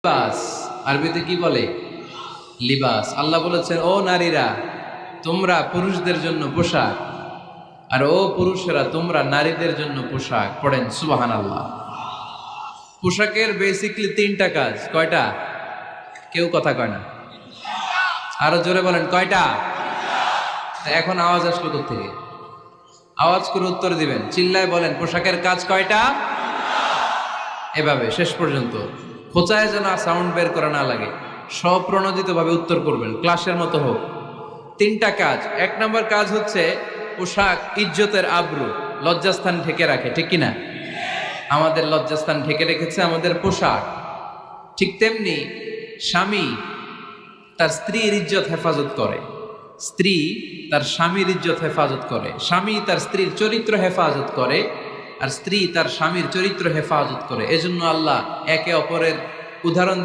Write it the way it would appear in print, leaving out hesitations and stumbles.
লিবাস আরবিতে কি বলে? লিবাস। আল্লাহ বলেছেন, ও নারীরা তোমরা পুরুষদের জন্য পোশাক, আর ও পুরুষেরা তোমরা নারীদের জন্য পোশাক। পড়েন সুবহানাল্লাহ। পোশাকের বেসিকলি তিনটা কাজ। কয়টা? কেউ কথা কয় না, আরো জোরে বলেন কয়টা? এখন আওয়াজ আসলো কোত্থেকে? আওয়াজ করে উত্তর দিবেন, চিল্লায় বলেন পোশাকের কাজ কয়টা? এভাবে শেষ পর্যন্ত খোঁচায় যেন সাউন্ড বের করা না লাগে, স্বপ্রণোদিত ভাবে উত্তর করবেন, ক্লাসের মতো হোক। তিনটা কাজ। এক নম্বর কাজ হচ্ছে পোশাক ইজ্জতের আবরু, লজ্জাস্থান ঢেকে রাখে, ঠিক কিনা? আমাদের লজ্জাস্থান ঢেকে রেখেছে আমাদের পোশাক। ঠিক তেমনি স্বামী তার স্ত্রীর ইজ্জত হেফাজত করে, স্ত্রী তার স্বামীর ইজ্জত হেফাজত করে, স্বামী তার স্ত্রীর চরিত্র হেফাজত করে, আর স্ত্রী তার স্বামীর চরিত্র হেফাজত করে। এজন্য আল্লাহ একে অপরের উদাহরণ